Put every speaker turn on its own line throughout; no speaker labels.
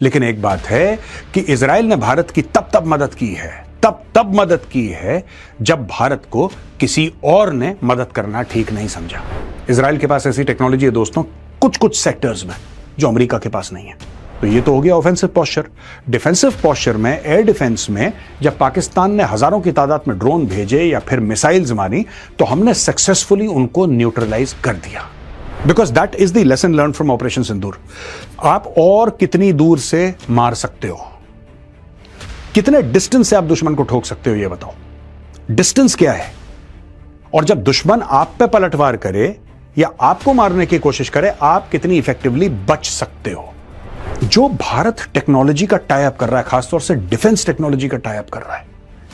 लेकिन एक बात है कि इजराइल ने भारत की तब मदद की है, तब मदद की है जब भारत को किसी और ने मदद करना ठीक नहीं समझा। इजराइल के पास ऐसी टेक्नोलॉजी है दोस्तों कुछ सेक्टर्स में जो अमेरिका के पास नहीं है। तो ये तो हो गया ऑफेंसिव पोस्चर। डिफेंसिव पोस्चर में, एयर डिफेंस में जब पाकिस्तान ने हजारों की तादाद में ड्रोन भेजे या फिर मिसाइल्स मारी तो हमने सक्सेसफुली उनको न्यूट्रलाइज कर दिया। Because that is the lesson learn from operation Sindoor. आप और कितनी दूर से मार सकते हो, कितने डिस्टेंस से आप दुश्मन को ठोक सकते हो, ये बताओ। डिस्टेंस क्या है? और जब दुश्मन आप पे पलटवार करे या आपको मारने की कोशिश करे, आप कितनी इफेक्टिवली बच सकते हो। जो भारत टेक्नोलॉजी का टाई अप कर रहा है, खासतौर से डिफेंस टेक्नोलॉजी का टाई अप कर रहा है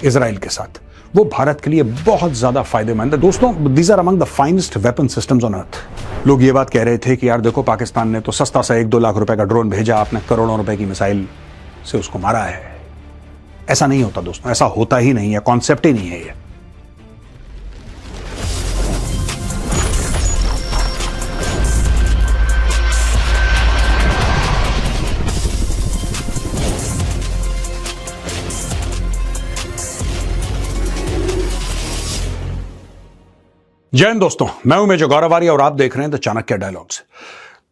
इजराइल के साथ, वो भारत के लिए बहुत ज्यादा फायदेमंद है दोस्तों। These are among the finest weapon systems on earth. लोग ये बात कह रहे थे कि यार देखो, पाकिस्तान ने तो सस्ता सा 1-2 लाख रुपए का ड्रोन भेजा, आपने करोड़ों रुपए की मिसाइल से उसको मारा है। ऐसा नहीं होता दोस्तों, ऐसा होता ही नहीं है, कॉन्सेप्ट ही नहीं है ये। जय हिंद दोस्तों, मैं हूं मेजर गौरव आर्य और आप देख रहे हैं द चाणक्य डायलॉग्स।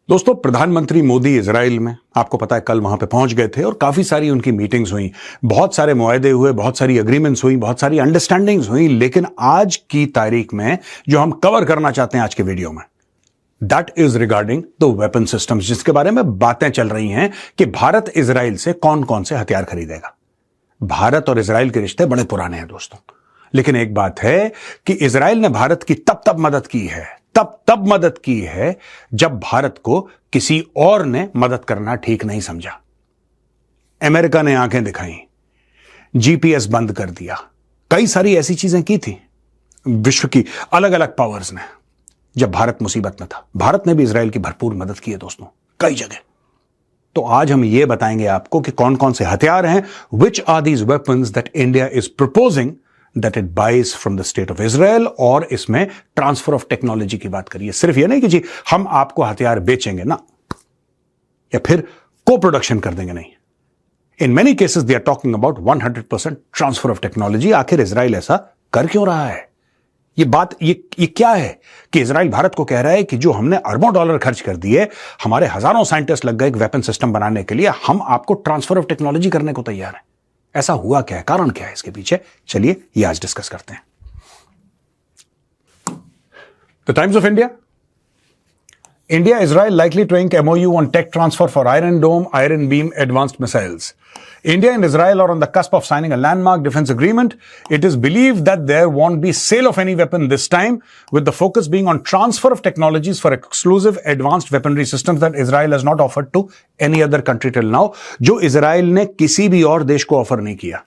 दोस्तों, प्रधानमंत्री मोदी इजराइल में, आपको पता है, कल वहां पे पहुंच गए थे और काफी सारी उनकी मीटिंग्स हुई, बहुत सारे मुआहदे हुए, बहुत सारी एग्रीमेंट्स हुई, बहुत सारी अंडरस्टैंडिंग्स हुई। लेकिन आज की तारीख में जो हम कवर करना चाहते हैं आज के वीडियो में, that is regarding the weapon systems, जिसके बारे में बातें चल रही हैं कि भारत इजराइल से कौन कौन से हथियार खरीदेगा। भारत और इजराइल के रिश्ते बड़े पुराने हैं दोस्तों। लेकिन एक बात है कि इजराइल ने भारत की तब मदद की है, तब मदद की है जब भारत को किसी और ने मदद करना ठीक नहीं समझा। अमेरिका ने आंखें दिखाई, जीपीएस बंद कर दिया, कई सारी ऐसी चीजें की थी विश्व की अलग अलग पावर्स ने जब भारत मुसीबत में था। भारत ने भी इजराइल की भरपूर मदद की है दोस्तों, कई जगह। तो आज हम ये बताएंगे आपको कि कौन कौन से हथियार हैं, which are these weapons that India is proposing that it buys from the state of Israel, और इसमें ट्रांसफर ऑफ टेक्नोलॉजी की बात करिए। सिर्फ ये नहीं कि जी हम आपको हथियार बेचेंगे ना, या फिर को प्रोडक्शन कर देंगे, नहीं। In many cases they are talking about 100% transfer of technology. आखिर इजराइल ऐसा कर क्यों रहा है? ये बात ये क्या है कि इजराइल भारत को कह रहा है कि जो हमने अरबों डॉलर खर्च कर दिए, हमारे हजारों साइंटिस्ट लग गए एक वेपन सिस्टम बनाने के लिए, हम आपको ट्रांसफर ऑफ टेक्नोलॉजी करने को तैयार है। ऐसा हुआ क्या है, कारण क्या है इसके पीछे? चलिए ये आज डिस्कस करते हैं। The times of India, India-Israel likely to ink MOU on tech transfer for Iron Dome, Iron Beam advanced missiles. India and Israel are on the cusp of signing a landmark defense agreement. It is believed that there won't be sale of any weapon this time, with the focus being on transfer of technologies for exclusive advanced weaponry systems that Israel has not offered to any other country till now, जो Israel ने किसी भी और देश को offer नहीं किया।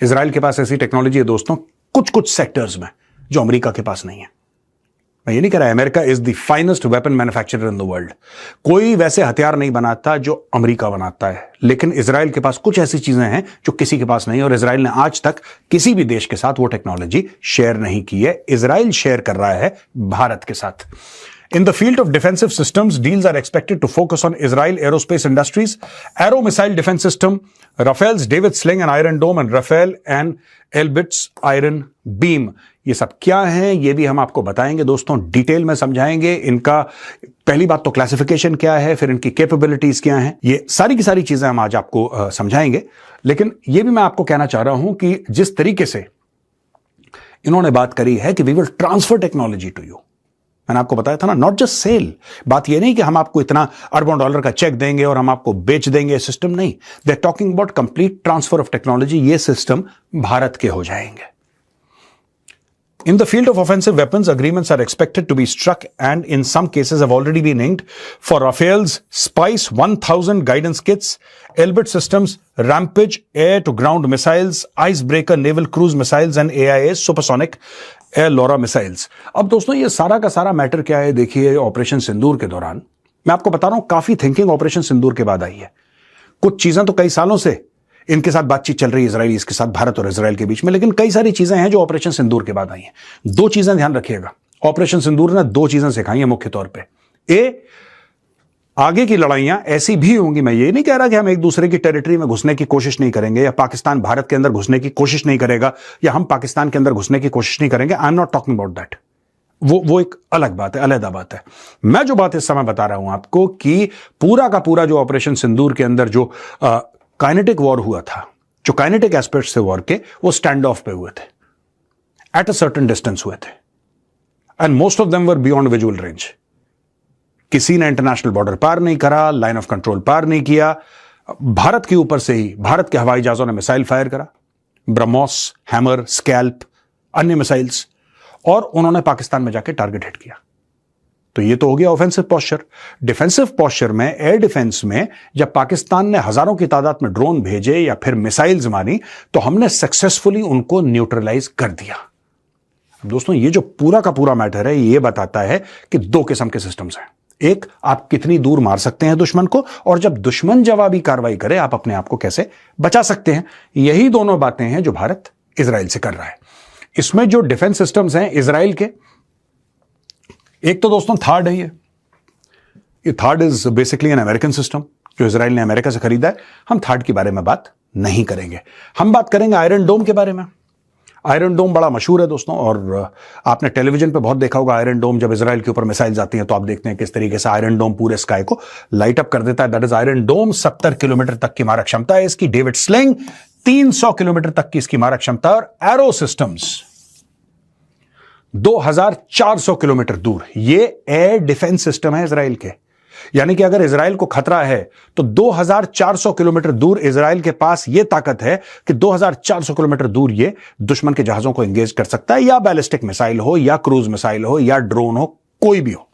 Israel के पास ऐसी टेक्नोलॉजी है दोस्तों कुछ सेक्टर्स में जो अमेरिका के पास नहीं है। मैं ये नहीं कह रहा America is the finest weapon manufacturer in the world, कोई वैसे हथियार नहीं बनाता जो अमेरिका बनाता है। लेकिन इजराइल के पास कुछ ऐसी चीजें हैं जो किसी के पास नहीं है, और इजराइल ने आज तक किसी भी देश के साथ वो टेक्नोलॉजी शेयर नहीं की है। इजराइल शेयर कर रहा है भारत के साथ। In the field of defensive systems, deals are expected to focus on Israel Aerospace Industries, Arrow Missile Defense System, Rafael's David Sling and Iron Dome, and Rafael and Elbit's Iron Beam. ये सब क्या है, ये भी हम आपको बताएंगे दोस्तों, डिटेल में समझाएंगे। इनका पहली बात तो क्लासिफिकेशन क्या है, फिर इनकी कैपेबिलिटीज क्या हैं, ये सारी की सारी चीजें हम आज आपको समझाएंगे। लेकिन ये भी मैं आपको कहना चाह रहा हूं कि जिस तरीके से इन्होंने बात करी है कि we will transfer technology to you, मैंने आपको बताया था ना, नॉट जस्ट सेल। बात यह नहीं कि हम आपको इतना अरबों डॉलर का चेक देंगे और हम आपको बेच देंगे, सिस्टम नहीं। They are talking about complete transfer of technology. ये सिस्टम भारत के हो जाएंगे। In the field of offensive weapons, agreements are expected to be struck and in some cases have already been inked for Rafael's Spice 1000 guidance kits, Elbit Systems Rampage air-to-ground missiles, Icebreaker naval cruise missiles and AIA supersonic air LORA missiles. अब दोस्तों ये सारा का सारा matter क्या है, देखिए operation सिंदूर के दौरान मैं आपको बता रहा हूं, काफी थिंकिंग ऑपरेशन सिंदूर के बाद आई है। कुछ चीजें तो कई सालों से इनके साथ बातचीत चल रही है, इजराइलीज के साथ, भारत और इजराइल के बीच में, लेकिन कई सारी चीजें हैं जो ऑपरेशन सिंदूर के बाद आई हैं। दो चीजें ध्यान रखिएगा, ऑपरेशन सिंदूर ने दो चीजें सिखाई हैं मुख्य तौर पे। ए, आगे की लड़ाइयां ऐसी भी होंगी। मैं ये नहीं कह रहा कि हम एक दूसरे की टेरिटरी में घुसने की कोशिश नहीं करेंगे, या पाकिस्तान भारत के अंदर घुसने की कोशिश नहीं करेगा, या हम पाकिस्तान के अंदर घुसने की कोशिश नहीं करेंगे। I am not talking about that. वो एक अलग बात है, अलग बात है। मैं जो बात इस समय बता रहा हूं आपको कि पूरा का पूरा जो ऑपरेशन सिंदूर के अंदर जो काइनेटिक वॉर हुआ था, जो काइनेटिक एस्पेक्ट्स थे वॉर के, वो स्टैंड ऑफ पे हुए थे, एट अ सर्टेन डिस्टेंस हुए थे, and most of them were beyond visual range. किसी ने इंटरनेशनल बॉर्डर पार नहीं करा, लाइन ऑफ कंट्रोल पार नहीं किया। भारत के ऊपर से ही भारत के हवाई जहाजों ने मिसाइल फायर करा, ब्रह्मोस, हैमर, स्कैल्प, अन्य मिसाइल्स, और उन्होंने पाकिस्तान में जाके टारगेट हिट किया। तो ये तो हो गया ऑफेंसिव पोस्चर। डिफेंसिव पोस्चर में, एयर डिफेंस में, जब पाकिस्तान ने हजारों की तादाद में ड्रोन भेजे या फिर मिसाइल्स मारी, तो हमने सक्सेसफुली उनको न्यूट्रलाइज कर दिया। दोस्तों, ये जो पूरा का पूरा मैटर है, ये बताता है कि दो किस्म के सिस्टम्स हैं। एक, आप कितनी दूर मार सकते हैं दुश्मन को, और जब दुश्मन जवाबी कार्रवाई करे, आप अपने आप को कैसे बचा सकते हैं। यही दोनों बातें हैं जो भारत इजराइल से कर रहा है। इसमें जो डिफेंस सिस्टम्स हैं इजराइल के, एक तो दोस्तों थार्ड है। ये third is basically an American system जो इजराइल ने अमेरिका से खरीदा है। हम थार्ड के बारे में बात नहीं करेंगे, हम बात करेंगे आयरन डोम के बारे में। आयरन डोम बड़ा मशहूर है दोस्तों, और आपने टेलीविजन पे बहुत देखा होगा आयरन डोम। जब इजराइल के ऊपर मिसाइल्स आती हैं तो आप देखते हैं किस तरीके से आयरन डोम पूरे स्काई को लाइट अप कर देता है। That is Iron Dome. 70 kilometre तक की मारक क्षमता है इसकी। डेविड स्लिंग 300 किलोमीटर तक की इसकी मारक क्षमता, और एरो सिस्टम्स 2400 किलोमीटर दूर। ये एयर डिफेंस सिस्टम है इजराइल के। यानी कि अगर इजराइल को खतरा है तो 2400 किलोमीटर दूर इजराइल के पास यह ताकत है कि 2400 किलोमीटर दूर ये दुश्मन के जहाजों को एंगेज कर सकता है, या बैलिस्टिक मिसाइल हो, या क्रूज मिसाइल हो, या ड्रोन हो, कोई भी हो,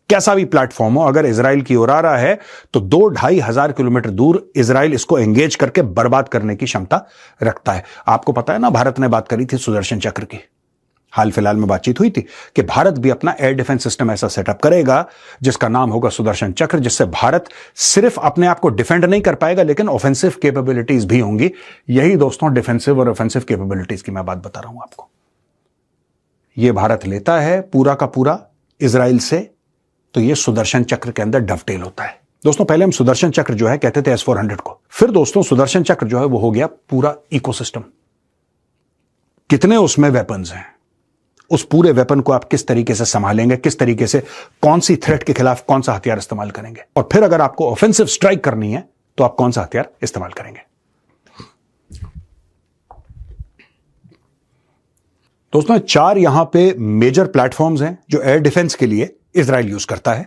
कैसा भी प्लेटफॉर्म हो, अगर इजराइल की ओर आ रहा है तो 2-2,500 किलोमीटर दूर इजराइल इसको एंगेज करके बर्बाद करने की क्षमता रखता है। आपको पता है ना, भारत ने बात करी थी सुदर्शन चक्र की, हाल फिलहाल में बातचीत हुई थी कि भारत भी अपना एयर डिफेंस सिस्टम ऐसा सेटअप करेगा जिसका नाम होगा सुदर्शन चक्र, जिससे भारत सिर्फ अपने आप को डिफेंड नहीं कर पाएगा लेकिन ऑफेंसिव कैपेबिलिटीज भी होंगी। यही दोस्तों डिफेंसिव और ऑफेंसिव कैपेबिलिटीज की मैं बात बता रहा हूं आपको। यह भारत लेता है पूरा का पूरा इजराइल से, तो यह सुदर्शन चक्र के अंदर डवटेल होता है। दोस्तों, पहले हम सुदर्शन चक्र जो है कहते थे S-400 को, फिर दोस्तों सुदर्शन चक्र जो है वो हो गया पूरा इकोसिस्टम। कितने उसमें वेपन्स हैं, उस पूरे वेपन को आप किस तरीके से संभालेंगे, किस तरीके से, कौन सी थ्रेट के खिलाफ कौन सा हथियार इस्तेमाल करेंगे, और फिर अगर आपको ऑफेंसिव स्ट्राइक करनी है तो आप कौन सा हथियार इस्तेमाल करेंगे। दोस्तों, 4 यहां पे मेजर प्लेटफॉर्म्स हैं जो एयर डिफेंस के लिए इजराइल यूज करता है।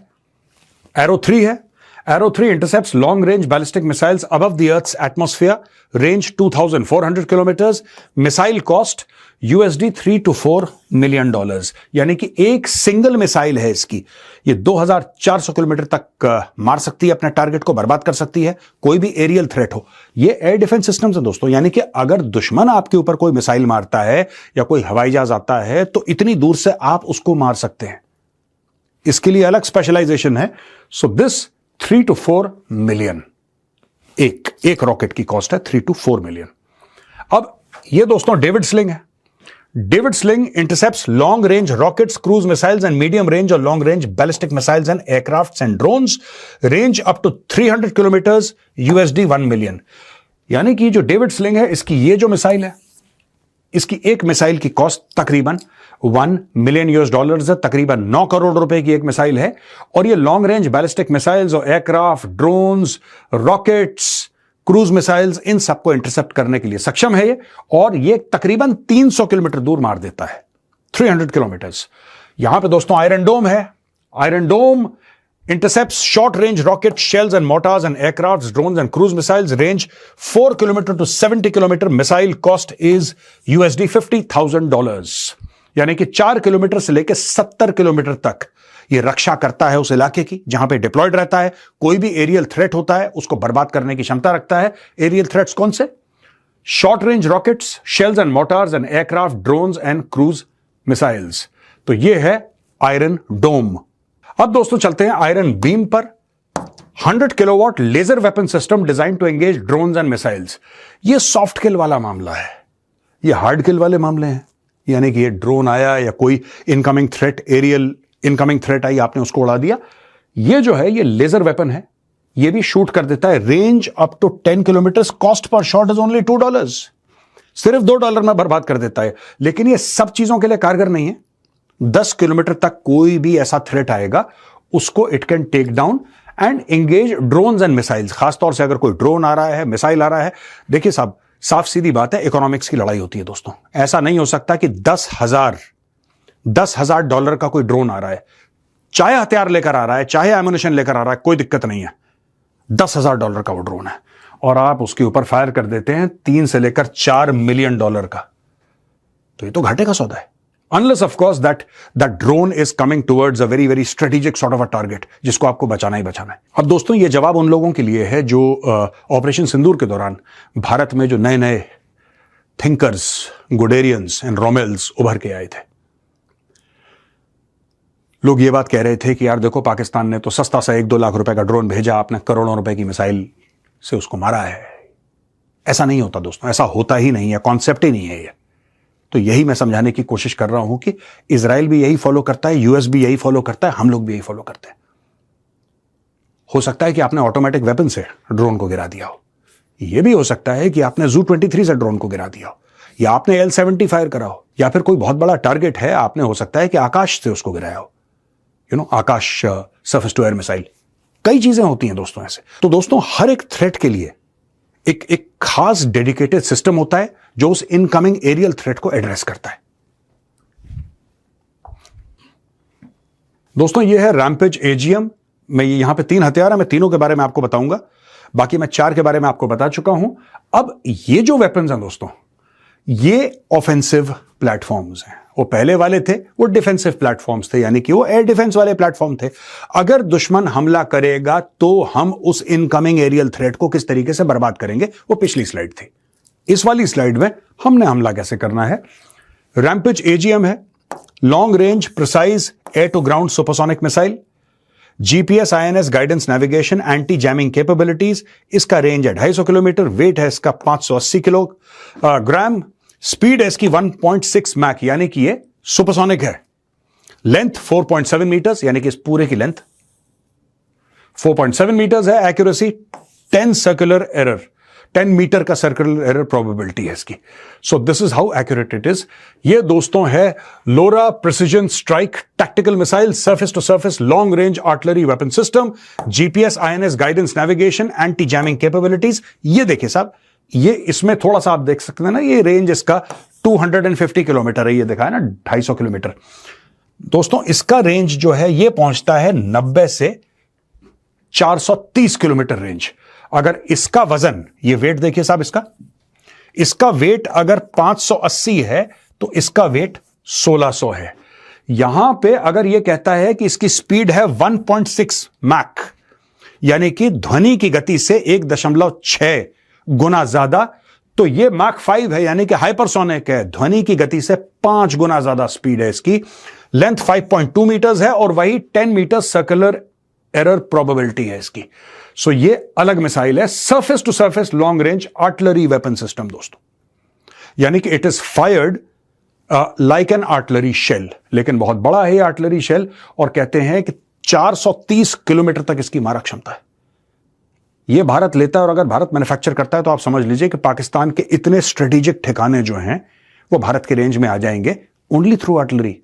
एरो 3 है। Arrow 3 intercepts long range ballistic missiles above the earth's atmosphere, range 2400 kilometres, missile cost $3 to $4 million, यानी कि एक सिंगल मिसाइल है इसकी, ये 2400 किलोमीटर तक मार सकती है, अपने टारगेट को बर्बाद कर सकती है, कोई भी एरियल थ्रेट हो। ये एयर डिफेंस सिस्टम्स है दोस्तों, यानी कि अगर दुश्मन आपके ऊपर कोई मिसाइल मारता है या कोई हवाई जहाज आता है तो इतनी दूर से आप उसको मार सकते हैं। इसके लिए अलग स्पेशलाइजेशन है। सो दिस 3 to 4 मिलियन, एक रॉकेट की कॉस्ट है 3 to 4 मिलियन। अब ये दोस्तों डेविड स्लिंग है। David Sling intercepts long-range rockets, cruise missiles, and medium-range or long-range ballistic missiles and aircrafts and drones. Range up to 300 kilometers, $1 million. यानी कि जो डेविड स्लिंग है, इसकी ये जो मिसाइल है, इसकी एक मिसाइल की कॉस्ट तकरीबन $1 मिलियन है, तकरीबन 9 करोड़ रुपए की एक मिसाइल है। और ये लॉन्ग रेंज बैलिस्टिक मिसाइल्स और aircraft, drones, rockets, cruise missiles, इन सबको इंटरसेप्ट करने के लिए सक्षम है ये, और ये तकरीबन 300 किलोमीटर दूर मार देता है, 300 किलोमीटर्स। यहां पे दोस्तों आयरन डोम है। Iron dome intercepts short range rockets, shells and mortars and aircrafts, drones and cruise missiles. Range 4 kilometer to 70 kilometer. Missile cost is $50,000. यानी कि 4 किलोमीटर से लेकर 70 किलोमीटर तक ये रक्षा करता है उस इलाके की जहां पे डिप्लॉयड रहता है। कोई भी एरियल थ्रेट होता है उसको बर्बाद करने की क्षमता रखता है। एरियल थ्रेट्स कौन से? Short range rockets, shells and motors and aircraft, drones and cruise missiles. तो ये है आयरन डोम। अब दोस्तों चलते हैं आयरन बीम पर। 100 kilowatt laser weapon system design to engage drones and missiles. ये सॉफ्ट किल वाला मामला है, ये हार्ड किल वाले मामले हैं। यानी कि ये ड्रोन आया या कोई incoming threat, aerial incoming threat आई, आपने उसको उड़ा दिया, ये जो है ये लेजर वेपन है, ये भी शूट कर देता है, range up to 10 kilometre, cost per shot is only $2, सिर्फ $2 में बर्बाद कर देता है। लेकिन ये सब चीजों के लिए कारगर नहीं है। 10 किलोमीटर तक कोई भी ऐसा थ्रेट आएगा उसको it can take down and engage drones and missiles. खासतौर से अगर कोई ड्रोन आ रहा है, मिसाइल आ रहा है, देखिए साहब साफ सीधी बात है, इकोनॉमिक्स की लड़ाई होती है दोस्तों। ऐसा नहीं हो सकता कि $10,000 का कोई ड्रोन आ रहा है, चाहे हथियार लेकर आ रहा है, चाहे एम्युनिशन लेकर आ रहा है, कोई दिक्कत नहीं है। $10,000 का वो ड्रोन है और आप उसके ऊपर फायर कर देते हैं 3 से लेकर $4 मिलियन का, तो ये तो घाटे का सौदा है। Unless of course that drone is coming towards a very very strategic sort of a target, जिसको आपको बचाना ही बचाना है। अब दोस्तों ये जवाब उन लोगों के लिए है जो ऑपरेशन सिंदूर के दौरान भारत में जो नए नए थिंकर्स, गुडेरियंस एंड रोमेल्स उभर के आए थे। लोग ये बात कह रहे थे कि यार देखो, पाकिस्तान ने तो सस्ता सा 1-2 लाख रुपए का ड्रोन भेजा, आपने करोड़ों रुपए की मिसाइल से उसको मारा है। ऐसा नहीं होता दोस्तों, ऐसा होता ही नहीं है, कॉन्सेप्ट ही नहीं है ये। तो यही मैं समझाने की कोशिश कर रहा हूं कि इजराइल भी यही फॉलो करता है, यूएस भी यही फॉलो करता है, हम लोग भी यही फॉलो करते हैं। हो सकता है कि आपने ऑटोमेटिक वेपन से ड्रोन को गिरा दिया हो, यह भी हो सकता है कि आपने ZU-23 से ड्रोन को गिरा दिया हो, या आपने L-70 फायर करा हो, या फिर कोई बहुत बड़ा टारगेट है, आपने हो सकता है कि आकाश से उसको गिराया हो, आकाश सरफेस टू एयर मिसाइल। कई चीजें होती हैं दोस्तों ऐसे। तो दोस्तों हर एक थ्रेट के लिए एक खास डेडिकेटेड सिस्टम होता है जो उस इनकमिंग एरियल थ्रेट को एड्रेस करता है। दोस्तों ये है रैम्पेज AGM। मैं यहां पे 3 हथियार है, मैं तीनों के बारे में आपको बताऊंगा, बाकी मैं 4 के बारे में आपको बता चुका हूं। अब ये जो वेपन्स हैं दोस्तों, ये ऑफेंसिव प्लेटफॉर्म्स हैं। वो पहले वाले थे वो डिफेंसिव प्लेटफॉर्म्स थे, यानी कि वो एयर डिफेंस वाले प्लेटफॉर्म थे। अगर दुश्मन हमला करेगा तो हम उस इनकमिंग एरियल थ्रेट को किस तरीके से बर्बाद करेंगे, वो पिछली स्लाइड थी। इस वाली स्लाइड में हमने हमला कैसे करना है। रैम्पेज AGM है, long range precise air to ground supersonic missile, GPS INS guidance navigation, anti jamming capabilities. इसका रेंज है 250 किलोमीटर, वेट है इसका 580 किलोग्राम, स्पीड है इसकी 1.6 मैक, यानी कि ये सुपरसोनिक है। लेंथ 4.7 मीटर्स, यानी कि इस पूरे की लेंथ 4.7 मीटर्स है। एक्यूरेसी 10 सर्कुलर एरर, 10 मीटर का सर्कुलर एरर प्रोबेबिलिटी है इसकी। So this is how accurate it is. ये दोस्तों है LORA precision strike tactical missile, surface to surface long range artillery weapon system, GPS INS guidance navigation, anti jamming capabilities. ये देखिए साहब, ये इसमें थोड़ा सा आप देख सकते हैं ना, ये रेंज इसका 250 किलोमीटर है, ये देखा है ना 250 किलोमीटर। दोस्तों इसका रेंज जो है ये पहुंचता है 90 से 430 किलोमीटर रेंज। अगर इसका वजन, ये वेट देखिए साहब, इसका वेट अगर 580 है तो इसका वेट 1600 है। यहां पे अगर ये कहता है कि इसकी स्पीड है 1.6 मैक, यानी कि ध्वनि की गति से 1.6 गुना ज्यादा, तो ये मैक 5 है, यानी कि हाइपरसोनिक है, ध्वनि की गति से 5 गुना ज्यादा स्पीड है इसकी। लेंथ 5.2 मीटर्स है और वही 10 मीटर सर्कुलर एरर प्रोबेबिलिटी है इसकी। सो ये अलग मिसाइल है, surface to surface long range artillery weapon system दोस्तों, यानी कि it is fired like an artillery shell, लेकिन बहुत बड़ा है ये आर्टिलरी शेल, और कहते हैं कि 430 किलोमीटर तक इसकी मारक क्षमता है। ये भारत लेता है, और अगर भारत मैन्युफैक्चर करता है तो आप समझ लीजिए कि पाकिस्तान के इतने स्ट्रेटेजिक ठिकाने जो हैं वो भारत के रेंज में आ जाएंगे ओनली थ्रू आर्टिलरी।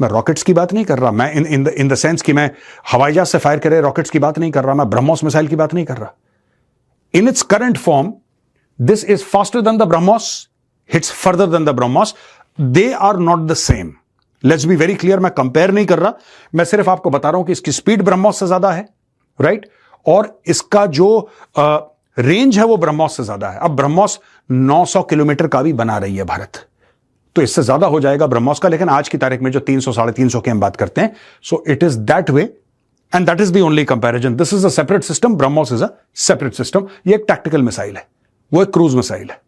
मैं रॉकेट्स की बात नहीं कर रहा, मैं इन द सेंस कि मैं हवाई जहाज से फायर करे रॉकेट्स की बात नहीं कर रहा, मैं ब्रह्मोस मिसाइल की बात नहीं कर रहा। In its current form this is faster than the BrahMos, hits further than the BrahMos, they are not the same. Let's be very clear, मैं कंपेयर नहीं कर रहा, मैं सिर्फ आपको बता रहा हूं कि इसकी स्पीड ब्रह्मोस से ज्यादा है, राइट, और इसका जो रेंज है वो ब्रह्मोस से ज्यादा है। अब ब्रह्मोस 900 किलोमीटर का भी बना रही है भारत, तो इससे ज्यादा हो जाएगा ब्रह्मोस का, लेकिन आज की तारीख में जो 300-350 की हम बात करते हैं, so it is that way and that is the only comparison. This is a separate system, BrahMos is a separate system. ये एक टैक्टिकल मिसाइल है, वो एक क्रूज मिसाइल है।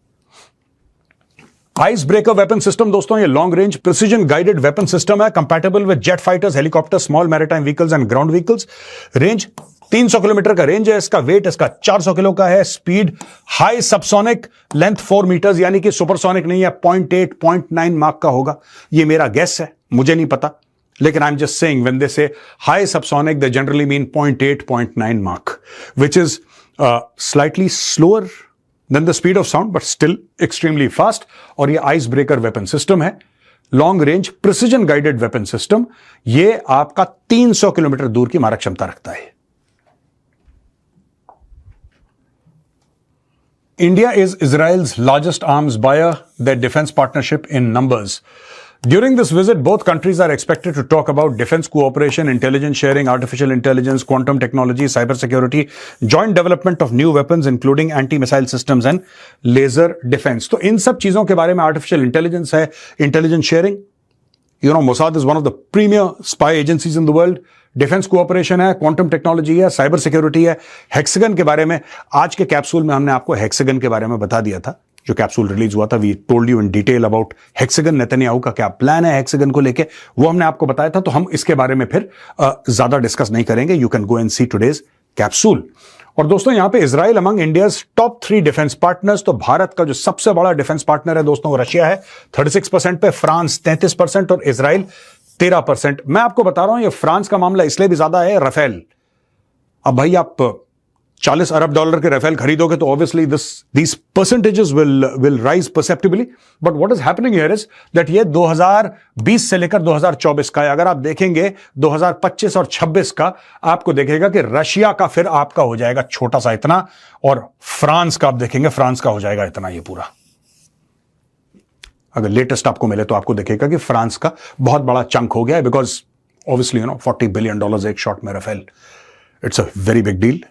आइस ब्रेकर वेपन सिस्टम दोस्तों, ये long range precision guided weapon system है, compatible with jet fighters, helicopter, small maritime vehicles and ground vehicles. Range 300 kilometre का रेंज है इसका, वेट इसका 400 किलो का है, speed high subsonic, length 4 metres, यानी कि सुपरसोनिक नहीं है, 0.8 0.9 मार्क का होगा, ये मेरा गेस है, मुझे नहीं पता, लेकिन I am just saying when they say high subsonic they generally mean 0.8 0.9 mark, which is slightly slower than the speed of sound but still extremely fast. और ये आइस ब्रेकर वेपन सिस्टम है, long range precision guided weapon system. ये आपका 300 kilometre दूर की मारक क्षमता रखता है। India is Israel's largest arms buyer, their defense partnership in numbers. During this visit, both countries are expected to talk about defense cooperation, intelligence sharing, artificial intelligence, quantum technology, cybersecurity, joint development of new weapons, including anti-missile systems and laser defense. तो इन सब चीजों के बारे में artificial intelligence है, intelligence sharing. You know, Mossad is one of the premier spy agencies in the world. Defence cooperation है, quantum technology है, cyber security है, हेक्सागन के बारे में आज के कैप्सूल में हमने आपको हेक्सागन के बारे में बता दिया था। जो कैप्सूल रिलीज हुआ था, we told you in detail about Hexagon, Netanyahu का क्या प्लान है हेक्सागन को लेके, वो हमने आपको बताया था। तो हम इसके बारे में फिर ज्यादा डिस्कस नहीं करेंगे। You can go and see today's capsule. और दोस्तों यहां पे Israel among India's top 3 defence partners. तो भारत का जो सबसे बड़ा डिफेंस पार्टनर है दोस्तों वो रशिया है 36% पे, फ्रांस 33% और इजराइल 13%। मैं आपको बता रहा हूं ये फ्रांस का मामला इसलिए भी ज्यादा है, राफेल। अब भाई आप $40 अरब के राफेल खरीदोगे तो obviously these percentages will rise perceptibly. But what is happening here is that ये 2020 से लेकर 2024 का है। अगर आप देखेंगे 2025 और 26 का, आपको देखेगा कि रशिया का फिर आपका हो जाएगा छोटा सा इतना, और फ्रांस का आप देखेंगे फ्रांस का हो जाएगा इतना ये पूरा। अगर लेटेस्ट आपको मिले तो आपको देखेगा कि फ्रांस का बहुत बड़ा चंक हो गया है, बिकॉज ऑब्वियसली $40 बिलियन एक शॉट में Rafale, it's a very big deal.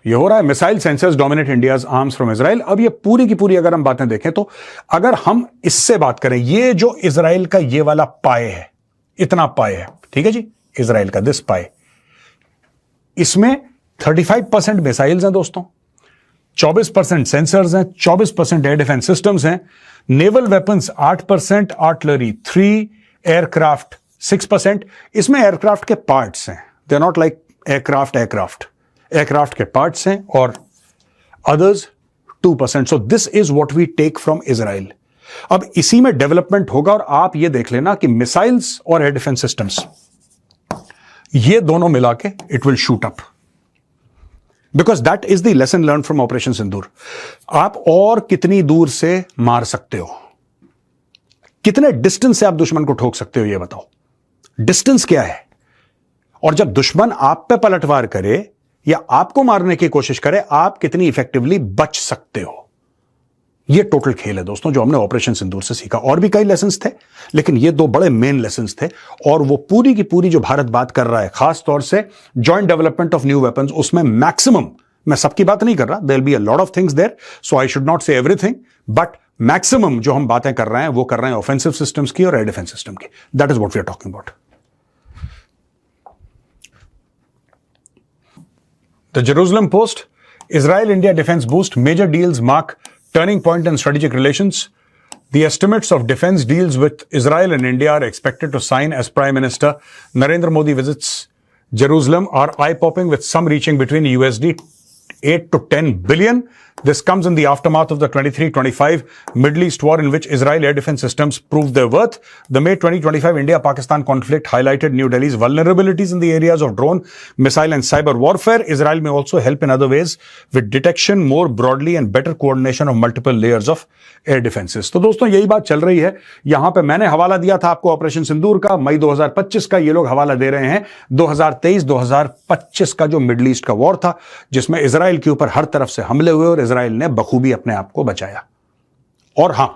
ये हो रहा है। Missile sensors dominate India's arms from Israel. अब ये पूरी की पूरी अगर हम बातें देखें तो अगर हम इससे बात करें, ये जो इजराइल का ये वाला पाए है, इतना पाए है, ठीक है जी, इजराइल का दिस पाए, इसमें 35% मिसाइल्स हैं दोस्तों, 24% सेंसर्स हैं, 24% एयर डिफेंस सिस्टम्स हैं, नेवल वेपन्स 8%, आर्टिलरी 3%, एयरक्राफ्ट 6%। इसमें एयरक्राफ्ट के पार्ट्स हैं, they are not like aircraft के पार्ट्स हैं, और others 2%। So this is what we take from Israel. अब इसी में डेवलपमेंट होगा, और आप ये देख लेना कि मिसाइल्स और एयर डिफेंस सिस्टम्स ये दोनों मिला के it will shoot up, because that is the lesson learn from operation Sindoor. आप और कितनी दूर से मार सकते हो, कितने डिस्टेंस से आप दुश्मन को ठोक सकते हो, ये बताओ। डिस्टेंस क्या है? और जब दुश्मन आप पे पलटवार करे या आपको मारने की कोशिश करे, आप कितनी इफेक्टिवली बच सकते हो, ये टोटल खेल है दोस्तों जो हमने ऑपरेशन सिंदूर से सीखा। और भी कई लेसन्स थे, लेकिन ये 2 बड़े मेन लेसन्स थे। और वो पूरी की पूरी जो भारत बात कर रहा है, खास तौर से joint development of new weapons, उसमें मैक्सिमम, मैं सबकी बात नहीं कर रहा, there will be a lot of things there, so I should not say everything, but maximum जो हम बातें कर रहे हैं वो कर रहे हैं ऑफेंसिव सिस्टम्स की और एयर डिफेंस सिस्टम की। That is what we are talking about. The Jerusalem Post, Israel-India defense boost, major deals mark turning point in strategic relations. The estimates of defense deals with Israel and India are expected to sign as Prime Minister Narendra Modi visits Jerusalem are eye-popping, with some reaching between USD 8 to 10 billion. This comes in the aftermath of the 23-25 Middle East war, in which Israel air defense systems proved their worth. The May 2025 India-Pakistan conflict highlighted New Delhi's vulnerabilities in the areas of drone, missile and cyber warfare. Israel may also help in other ways with detection more broadly and better coordination of multiple layers of air defenses. तो दोस्तों यही बात चल रही है। यहां पे मैंने हवाला दिया था आपको ऑपरेशन सिंदूर का, मई 2025 का, ये लोग हवाला दे रहे हैं 2023-2025 का जो मिडल ईस्ट का वॉर था, जिसमें इजराइल के ऊपर हर तरफ से हमले हुए और इजराइल ने बखूबी अपने आप को बचाया। और हां,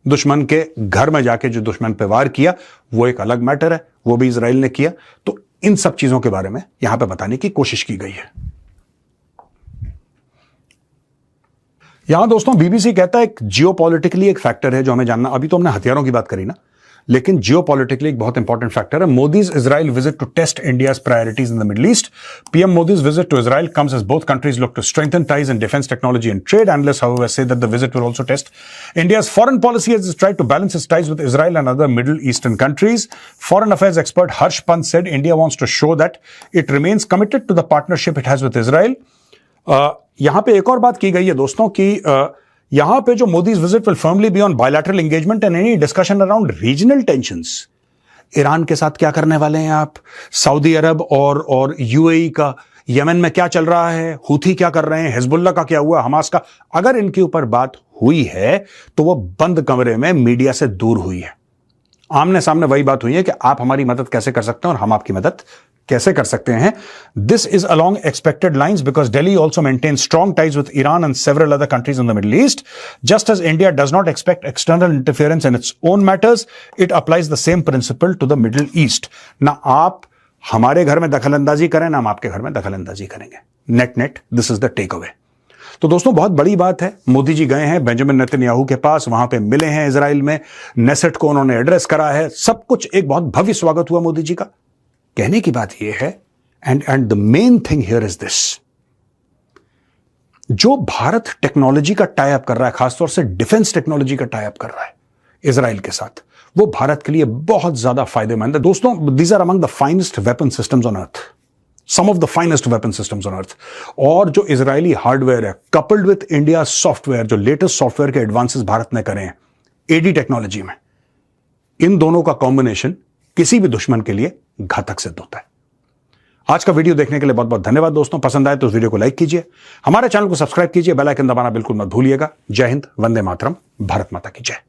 दुश्मन के घर में जाके जो दुश्मन पे वार किया वो एक अलग मैटर है, वो भी इजराइल ने किया। तो इन सब चीजों के बारे में यहां पे बताने की कोशिश की गई है। यहां दोस्तों बीबीसी कहता है एक जियोपॉलिटिकली एक फैक्टर है जो हमें जानना, अभी तो हमने हथियारों की बात करी ना, लेकिन जियोपॉलिटिकली एक बहुत इंपॉर्टेंट फैक्टर है। Modi's Israel visit to test India's priorities in the Middle East. PM Modi's visit to Israel comes as both countries look to strengthen ties in defense technology and trade. Analysts, however, say that the visit will also test India's foreign policy as it tries to balance its ties with Israel and other Middle Eastern countries. Foreign affairs expert Harsh Pant said India wants to show that it remains committed to the partnership it has with Israel. यहां पे एक और बात की गई है दोस्तों कि यहां पे जो Modi's visit will firmly be on bilateral engagement and any discussion around regional tensions Iran के साथ क्या करने वाले हैं आप, सऊदी अरब और यूएई का यमन में क्या चल रहा है, हूथी क्या कर रहे हैं, हिजबुल्लाह का क्या हुआ, हमास का, अगर इनके ऊपर बात हुई है तो वो बंद कमरे में मीडिया से दूर हुई है। आमने सामने वही बात हुई है कि आप हमारी मदद कैसे कर सकते हैं और हम आपकी मदद कैसे कर सकते हैं। This is along expected lines because Delhi also maintain strong ties with Iran and several other countries in the Middle East. Just as India does not expect external interference in its own matters, it applies the same principle to the Middle East. ना आप हमारे घर में दखलंदाजी करें, ना हम आपके घर में दखलंदाजी करेंगे। Net net this is the take away. तो दोस्तों बहुत बड़ी बात है, मोदी जी गए हैं बेंजामिन नेतन्याहू के पास, वहां पे मिले हैं इजराइल में, नेसेट को उन्होंने एड्रेस करा है, सब कुछ एक बहुत भव्य स्वागत हुआ मोदी जी का। कहने की बात यह है, and the main thing here is this, जो भारत टेक्नोलॉजी का टाई अप कर रहा है, खासतौर से डिफेंस टेक्नोलॉजी का टाई अप कर रहा है इजराइल के साथ, वो भारत के लिए बहुत ज्यादा फायदेमंद है। दोस्तों these are among the finest weapon systems on earth, some of the finest weapon systems on earth. और जो इजरायली हार्डवेयर है कपल्ड विद इंडिया सॉफ्टवेयर, जो लेटेस्ट सॉफ्टवेयर के एडवांसेस भारत ने करे हैं एडी टेक्नोलॉजी में, इन दोनों का कॉम्बिनेशन किसी भी दुश्मन के लिए घातक सिद्ध होता है। आज का वीडियो देखने के लिए बहुत बहुत धन्यवाद दोस्तों। पसंद आए तो इस वीडियो को लाइक कीजिए, हमारे चैनल को सब्सक्राइब कीजिए, बेल आइकन दबाना बिल्कुल मत भूलिएगा। जय हिंद, वंदे मातरम, भारत माता की जय।